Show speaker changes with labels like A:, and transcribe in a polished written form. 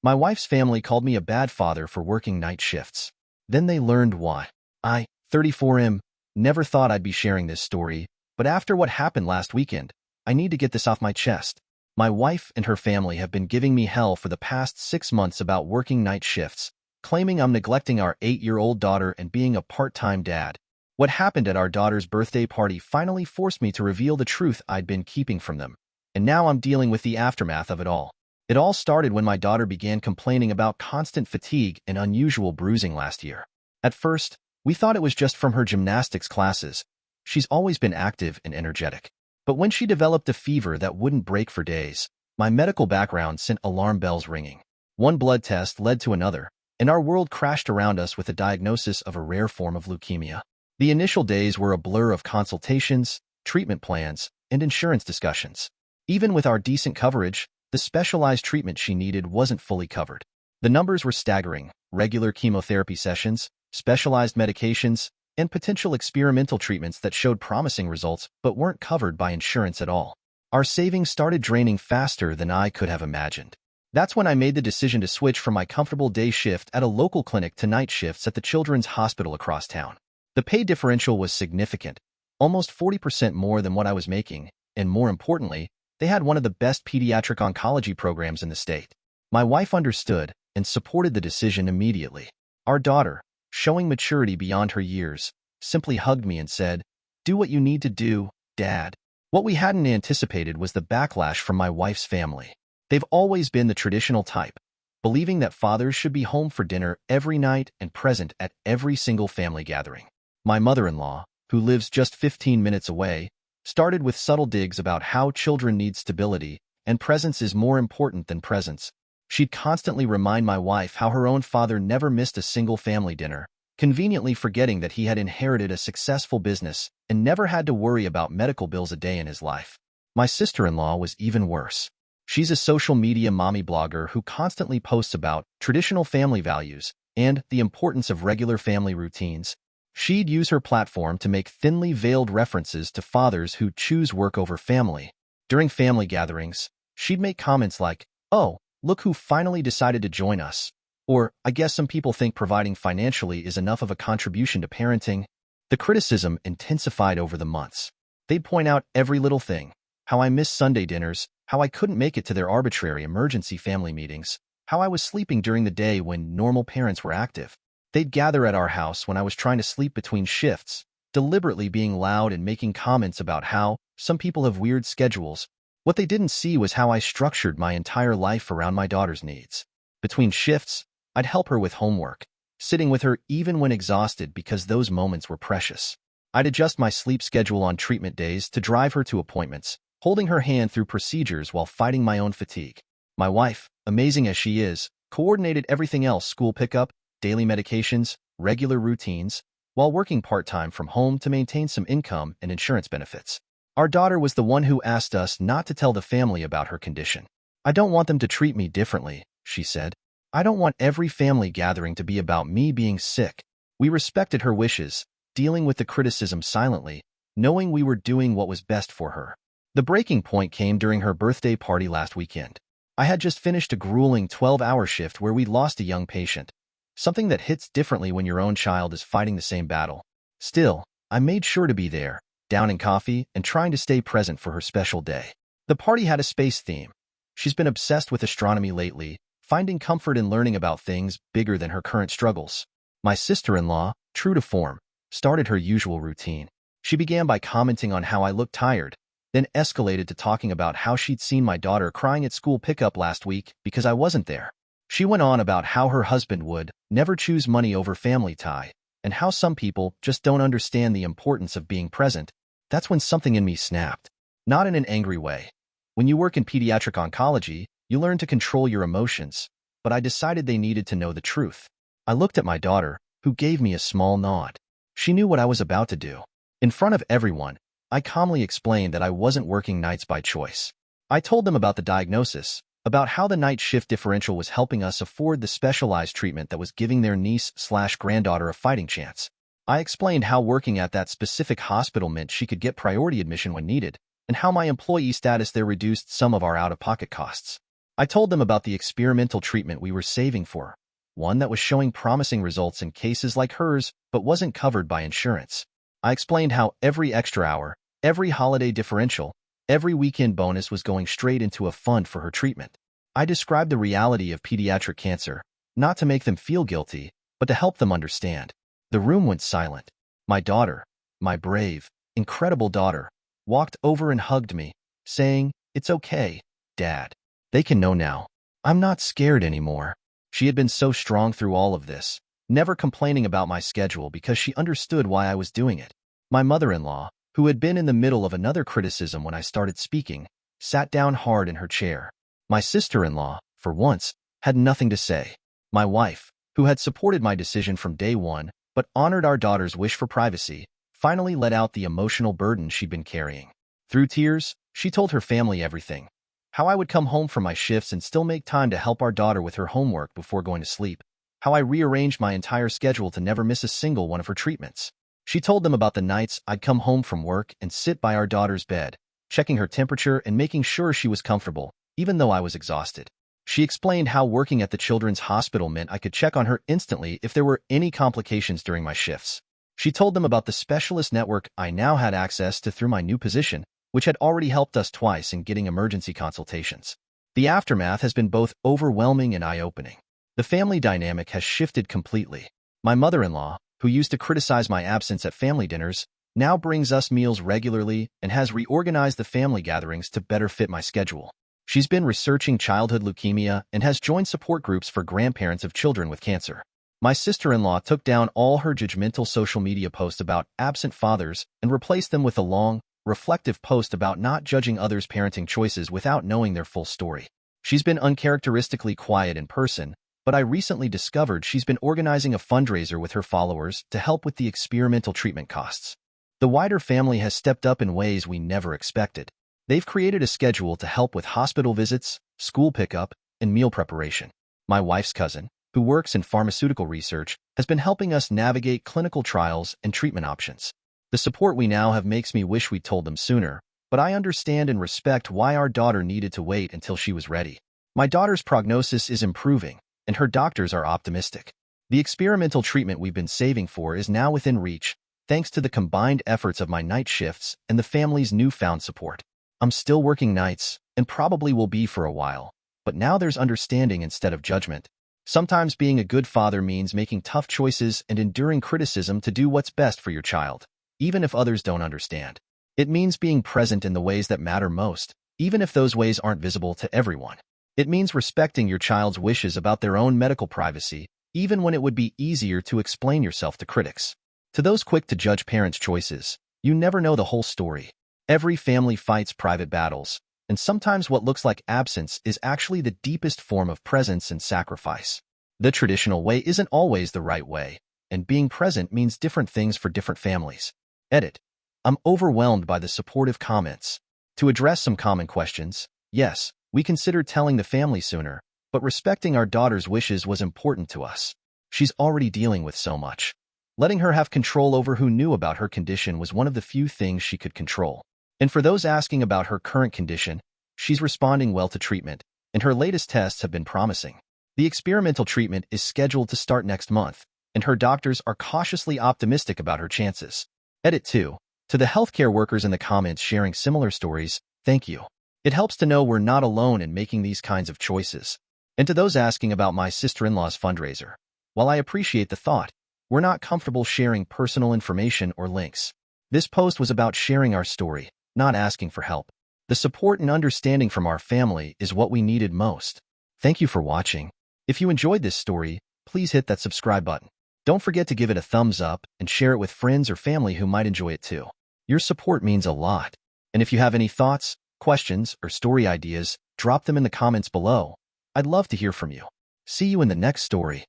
A: My wife's family called me a bad father for working night shifts. Then they learned why. I, 34M, never thought I'd be sharing this story, but after what happened last weekend, I need to get this off my chest. My wife and her family have been giving me hell for the past 6 months about working night shifts, claiming I'm neglecting our 8-year-old daughter and being a part-time dad. What happened at our daughter's birthday party finally forced me to reveal the truth I'd been keeping from them, and now I'm dealing with the aftermath of it all. It all started when my daughter began complaining about constant fatigue and unusual bruising last year. At first, we thought it was just from her gymnastics classes. She's always been active and energetic. But when she developed a fever that wouldn't break for days, my medical background sent alarm bells ringing. One blood test led to another, and our world crashed around us with a diagnosis of a rare form of leukemia. The initial days were a blur of consultations, treatment plans, and insurance discussions. Even with our decent coverage, the specialized treatment she needed wasn't fully covered. The numbers were staggering: regular chemotherapy sessions, specialized medications, and potential experimental treatments that showed promising results but weren't covered by insurance at all. Our savings started draining faster than I could have imagined. That's when I made the decision to switch from my comfortable day shift at a local clinic to night shifts at the children's hospital across town. The pay differential was significant, almost 40% more than what I was making, and more importantly, they had one of the best pediatric oncology programs in the state. My wife understood and supported the decision immediately. Our daughter, showing maturity beyond her years, simply hugged me and said, "Do what you need to do, Dad." What we hadn't anticipated was the backlash from my wife's family. They've always been the traditional type, believing that fathers should be home for dinner every night and present at every single family gathering. My mother-in-law, who lives just 15 minutes away, started with subtle digs about how children need stability and presence is more important than presence. She'd constantly remind my wife how her own father never missed a single family dinner, conveniently forgetting that he had inherited a successful business and never had to worry about medical bills a day in his life. My sister-in-law was even worse. She's a social media mommy blogger who constantly posts about traditional family values and the importance of regular family routines. She'd use her platform to make thinly veiled references to fathers who choose work over family. During family gatherings, she'd make comments like, "Oh, look who finally decided to join us," or, "I guess some people think providing financially is enough of a contribution to parenting." The criticism intensified over the months. They'd point out every little thing: how I missed Sunday dinners, how I couldn't make it to their arbitrary emergency family meetings, how I was sleeping during the day when normal parents were active. They'd gather at our house when I was trying to sleep between shifts, deliberately being loud and making comments about how some people have weird schedules. What they didn't see was how I structured my entire life around my daughter's needs. Between shifts, I'd help her with homework, sitting with her even when exhausted because those moments were precious. I'd adjust my sleep schedule on treatment days to drive her to appointments, holding her hand through procedures while fighting my own fatigue. My wife, amazing as she is, coordinated everything else: school pickup, daily medications, regular routines, while working part-time from home to maintain some income and insurance benefits. Our daughter was the one who asked us not to tell the family about her condition. "I don't want them to treat me differently," she said. "I don't want every family gathering to be about me being sick." We respected her wishes, dealing with the criticism silently, knowing we were doing what was best for her. The breaking point came during her birthday party last weekend. I had just finished a grueling 12-hour shift where we lost a young patient, something that hits differently when your own child is fighting the same battle. Still, I made sure to be there, downing coffee and trying to stay present for her special day. The party had a space theme. She's been obsessed with astronomy lately, finding comfort in learning about things bigger than her current struggles. My sister-in-law, true to form, started her usual routine. She began by commenting on how I looked tired, then escalated to talking about how she'd seen my daughter crying at school pickup last week because I wasn't there. She went on about how her husband would never choose money over family tie, and how some people just don't understand the importance of being present. That's when something in me snapped. Not in an angry way. When you work in pediatric oncology, you learn to control your emotions, but I decided they needed to know the truth. I looked at my daughter, who gave me a small nod. She knew what I was about to do. In front of everyone, I calmly explained that I wasn't working nights by choice. I told them about the diagnosis, about how the night shift differential was helping us afford the specialized treatment that was giving their niece/granddaughter a fighting chance. I explained how working at that specific hospital meant she could get priority admission when needed, and how my employee status there reduced some of our out-of-pocket costs. I told them about the experimental treatment we were saving for, one that was showing promising results in cases like hers but wasn't covered by insurance. I explained how every extra hour, every holiday differential, every weekend bonus was going straight into a fund for her treatment. I described the reality of pediatric cancer, not to make them feel guilty, but to help them understand. The room went silent. My daughter, my brave, incredible daughter, walked over and hugged me, saying, "It's okay, Dad. They can know now. I'm not scared anymore." She had been so strong through all of this, never complaining about my schedule because she understood why I was doing it. My mother-in-law, who had been in the middle of another criticism when I started speaking, sat down hard in her chair. My sister-in-law, for once, had nothing to say. My wife, who had supported my decision from day one but honored our daughter's wish for privacy, finally let out the emotional burden she'd been carrying. Through tears, she told her family everything. How I would come home from my shifts and still make time to help our daughter with her homework before going to sleep. How I rearranged my entire schedule to never miss a single one of her treatments. She told them about the nights I'd come home from work and sit by our daughter's bed, checking her temperature and making sure she was comfortable, even though I was exhausted. She explained how working at the children's hospital meant I could check on her instantly if there were any complications during my shifts. She told them about the specialist network I now had access to through my new position, which had already helped us twice in getting emergency consultations. The aftermath has been both overwhelming and eye-opening. The family dynamic has shifted completely. My mother-in-law, who used to criticize my absence at family dinners, now brings us meals regularly and has reorganized the family gatherings to better fit my schedule. She's been researching childhood leukemia and has joined support groups for grandparents of children with cancer. My sister-in-law took down all her judgmental social media posts about absent fathers and replaced them with a long, reflective post about not judging others' parenting choices without knowing their full story. She's been uncharacteristically quiet in person, but I recently discovered she's been organizing a fundraiser with her followers to help with the experimental treatment costs. The wider family has stepped up in ways we never expected. They've created a schedule to help with hospital visits, school pickup, and meal preparation. My wife's cousin, who works in pharmaceutical research, has been helping us navigate clinical trials and treatment options. The support we now have makes me wish we'd told them sooner, but I understand and respect why our daughter needed to wait until she was ready. My daughter's prognosis is improving, and her doctors are optimistic. The experimental treatment we've been saving for is now within reach, thanks to the combined efforts of my night shifts and the family's newfound support. I'm still working nights, and probably will be for a while, but now there's understanding instead of judgment. Sometimes being a good father means making tough choices and enduring criticism to do what's best for your child, even if others don't understand. It means being present in the ways that matter most, even if those ways aren't visible to everyone. It means respecting your child's wishes about their own medical privacy, even when it would be easier to explain yourself to critics. To those quick to judge parents' choices, you never know the whole story. Every family fights private battles, and sometimes what looks like absence is actually the deepest form of presence and sacrifice. The traditional way isn't always the right way, and being present means different things for different families. Edit. I'm overwhelmed by the supportive comments. To address some common questions, yes, we considered telling the family sooner, but respecting our daughter's wishes was important to us. She's already dealing with so much. Letting her have control over who knew about her condition was one of the few things she could control. And for those asking about her current condition, she's responding well to treatment, and her latest tests have been promising. The experimental treatment is scheduled to start next month, and her doctors are cautiously optimistic about her chances. Edit 2. To the healthcare workers in the comments sharing similar stories, thank you. It helps to know we're not alone in making these kinds of choices. And to those asking about my sister-in-law's fundraiser, while I appreciate the thought, we're not comfortable sharing personal information or links. This post was about sharing our story, not asking for help. The support and understanding from our family is what we needed most. Thank you for watching. If you enjoyed this story, please hit that subscribe button. Don't forget to give it a thumbs up and share it with friends or family who might enjoy it too. Your support means a lot. And if you have any thoughts, questions, or story ideas, drop them in the comments below. I'd love to hear from you. See you in the next story.